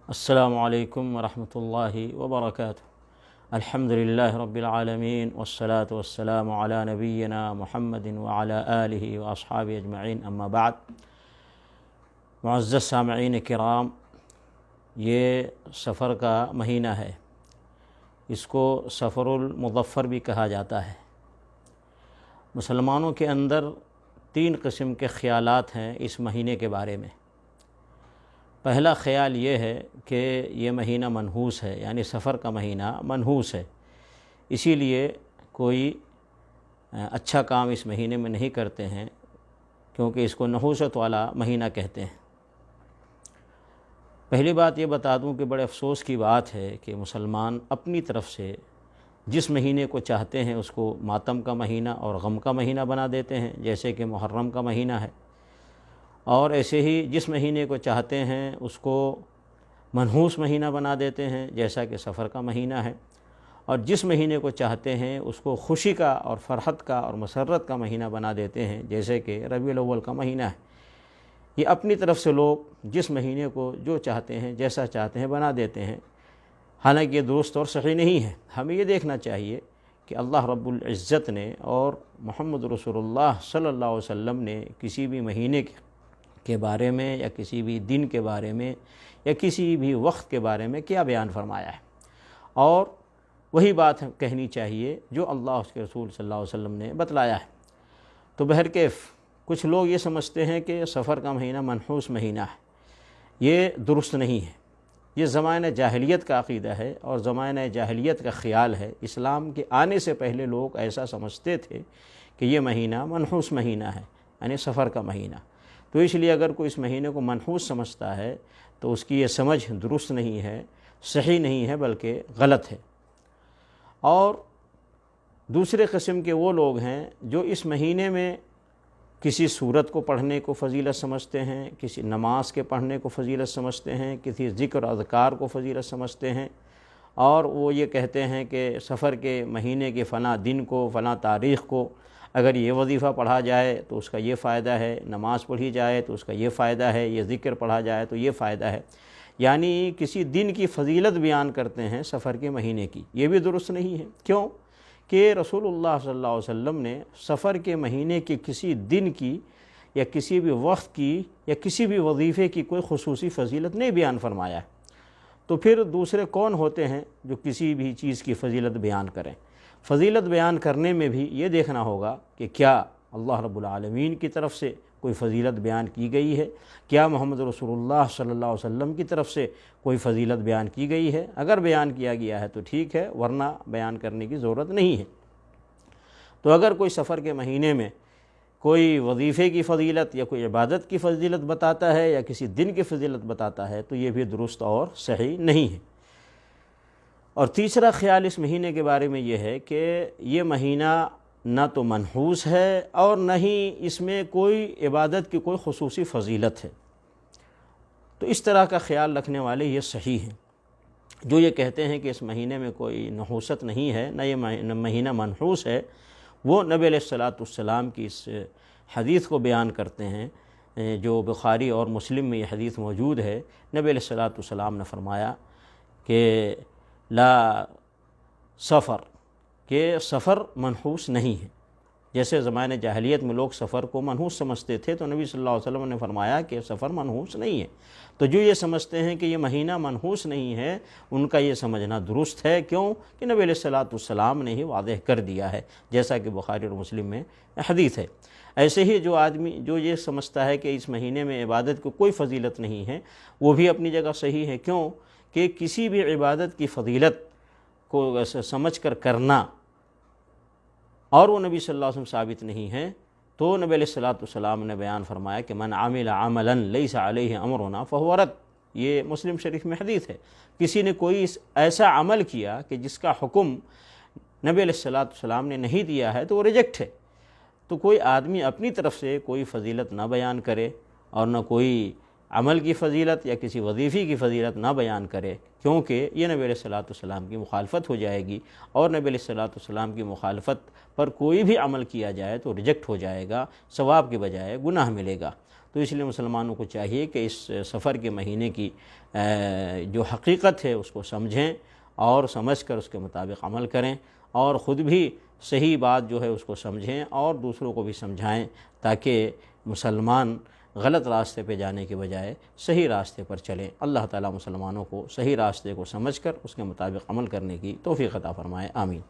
السلام علیکم ورحمۃ اللہ وبرکاتہ۔ الحمد للہ رب العالمین والصلاة والسلام علی نبینا محمد وعلی آلہ واصحابہ اجمعین، اما بعد۔ معزز سامعین کرام، یہ سفر کا مہینہ ہے، اس کو سفر المظفر بھی کہا جاتا ہے۔ مسلمانوں کے اندر 3 قسم کے خیالات ہیں اس مہینے کے بارے میں۔ پہلا خیال یہ ہے کہ یہ مہینہ منحوس ہے، یعنی سفر کا مہینہ منحوس ہے، اسی لیے کوئی اچھا کام اس مہینے میں نہیں کرتے ہیں، کیونکہ اس کو نحوست والا مہینہ کہتے ہیں۔ پہلی بات یہ بتا دوں کہ بڑے افسوس کی بات ہے کہ مسلمان اپنی طرف سے جس مہینے کو چاہتے ہیں اس کو ماتم کا مہینہ اور غم کا مہینہ بنا دیتے ہیں، جیسے کہ محرم کا مہینہ ہے، اور ایسے ہی جس مہینے کو چاہتے ہیں اس کو منحوس مہینہ بنا دیتے ہیں، جیسا کہ سفر کا مہینہ ہے، اور جس مہینے کو چاہتے ہیں اس کو خوشی کا اور فرحت کا اور مسرت کا مہینہ بنا دیتے ہیں، جیسے کہ ربیع الاول کا مہینہ ہے۔ یہ اپنی طرف سے لوگ جس مہینے کو جو چاہتے ہیں، جیسا چاہتے ہیں بنا دیتے ہیں، حالانکہ یہ درست اور صحیح نہیں ہے۔ ہمیں یہ دیکھنا چاہیے کہ اللہ رب العزت نے اور محمد رسول اللہ صلی اللہ علیہ وسلم نے کسی بھی مہینے کے بارے میں یا کسی بھی دن کے بارے میں یا کسی بھی وقت کے بارے میں کیا بیان فرمایا ہے، اور وہی بات کہنی چاہیے جو اللہ اس کے رسول صلی اللہ علیہ وسلم نے بتلایا ہے۔ تو بہرکیف کچھ لوگ یہ سمجھتے ہیں کہ سفر کا مہینہ منحوس مہینہ ہے، یہ درست نہیں ہے۔ یہ زمانہ جاہلیت کا عقیدہ ہے اور زمانہ جاہلیت کا خیال ہے۔ اسلام کے آنے سے پہلے لوگ ایسا سمجھتے تھے کہ یہ مہینہ منحوس مہینہ ہے، یعنی سفر کا مہینہ۔ تو اس لیے اگر کوئی اس مہینے کو منحوس سمجھتا ہے تو اس کی یہ سمجھ درست نہیں ہے، صحیح نہیں ہے، بلکہ غلط ہے۔ اور دوسرے قسم کے وہ لوگ ہیں جو اس مہینے میں کسی سورت کو پڑھنے کو فضیلت سمجھتے ہیں، کسی نماز کے پڑھنے کو فضیلت سمجھتے ہیں، کسی ذکر و اذکار کو فضیلت سمجھتے ہیں، اور وہ یہ کہتے ہیں کہ سفر کے مہینے کے فلاں دن کو، فلاں تاریخ کو اگر یہ وظیفہ پڑھا جائے تو اس کا یہ فائدہ ہے، نماز پڑھی جائے تو اس کا یہ فائدہ ہے، یہ ذکر پڑھا جائے تو یہ فائدہ ہے، یعنی کسی دن کی فضیلت بیان کرتے ہیں سفر کے مہینے کی۔ یہ بھی درست نہیں ہے۔ کیوں کہ رسول اللہ صلی اللہ علیہ وسلم نے سفر کے مہینے کے کسی دن کی یا کسی بھی وقت کی یا کسی بھی وظیفے کی کوئی خصوصی فضیلت نہیں بیان فرمایا ہے۔ تو پھر دوسرے کون ہوتے ہیں جو کسی بھی چیز کی فضیلت بیان کریں؟ فضیلت بیان کرنے میں بھی یہ دیکھنا ہوگا کہ کیا اللہ رب العالمین کی طرف سے کوئی فضیلت بیان کی گئی ہے، کیا محمد رسول اللہ صلی اللہ علیہ وسلم کی طرف سے کوئی فضیلت بیان کی گئی ہے۔ اگر بیان کیا گیا ہے تو ٹھیک ہے، ورنہ بیان کرنے کی ضرورت نہیں ہے۔ تو اگر کوئی سفر کے مہینے میں کوئی وظیفے کی فضیلت یا کوئی عبادت کی فضیلت بتاتا ہے یا کسی دن کی فضیلت بتاتا ہے تو یہ بھی درست اور صحیح نہیں ہے۔ اور تیسرا خیال اس مہینے کے بارے میں یہ ہے کہ یہ مہینہ نہ تو منحوس ہے اور نہ ہی اس میں کوئی عبادت کی کوئی خصوصی فضیلت ہے۔ تو اس طرح کا خیال رکھنے والے یہ صحیح ہیں۔ جو یہ کہتے ہیں کہ اس مہینے میں کوئی نحوست نہیں ہے، نہ یہ مہینہ منحوس ہے، وہ نبی علیہ الصلاۃ والسلام کی اس حدیث کو بیان کرتے ہیں جو بخاری اور مسلم میں یہ حدیث موجود ہے۔ نبی علیہ الصلاۃ والسلام نے فرمایا کہ لا سفر، کہ سفر منحوس نہیں ہے۔ جیسے زمانہ جاہلیت میں لوگ سفر کو منحوس سمجھتے تھے، تو نبی صلی اللہ علیہ وسلم نے فرمایا کہ سفر منحوس نہیں ہے۔ تو جو یہ سمجھتے ہیں کہ یہ مہینہ منحوس نہیں ہے، ان کا یہ سمجھنا درست ہے۔ کیوں کہ نبی علیہ الصلاۃ والسلام نے ہی واضح کر دیا ہے، جیسا کہ بخاری اور مسلم میں حدیث ہے۔ ایسے ہی جو آدمی جو یہ سمجھتا ہے کہ اس مہینے میں عبادت کو کوئی فضیلت نہیں ہے، وہ بھی اپنی جگہ صحیح ہے۔ کیوں کہ کسی بھی عبادت کی فضیلت کو سمجھ کر کرنا اور وہ نبی صلی اللہ علیہ وسلم ثابت نہیں ہے، تو نبی علیہ الصلاۃ والسلام نے بیان فرمایا کہ من عمل عملا لیس علیہ امرنا فہو رد۔ یہ مسلم شریف میں حدیث ہے۔ کسی نے کوئی ایسا عمل کیا کہ جس کا حکم نبی علیہ الصلاۃ والسلام نے نہیں دیا ہے تو وہ ریجیکٹ ہے۔ تو کوئی آدمی اپنی طرف سے کوئی فضیلت نہ بیان کرے اور نہ کوئی عمل کی فضیلت یا کسی وظیفے کی فضیلت نہ بیان کرے، کیونکہ یہ نبی علیہ الصلاۃ والسلام کی مخالفت ہو جائے گی، اور نبی علیہ الصلاۃ والسلام کی مخالفت پر کوئی بھی عمل کیا جائے تو ریجیکٹ ہو جائے گا، ثواب کے بجائے گناہ ملے گا۔ تو اس لیے مسلمانوں کو چاہیے کہ اس سفر کے مہینے کی جو حقیقت ہے اس کو سمجھیں اور سمجھ کر اس کے مطابق عمل کریں، اور خود بھی صحیح بات جو ہے اس کو سمجھیں اور دوسروں کو بھی سمجھائیں، تاکہ مسلمان غلط راستے پہ جانے کے بجائے صحیح راستے پر چلیں۔ اللہ تعالیٰ مسلمانوں کو صحیح راستے کو سمجھ کر اس کے مطابق عمل کرنے کی توفیق عطا فرمائے، آمین۔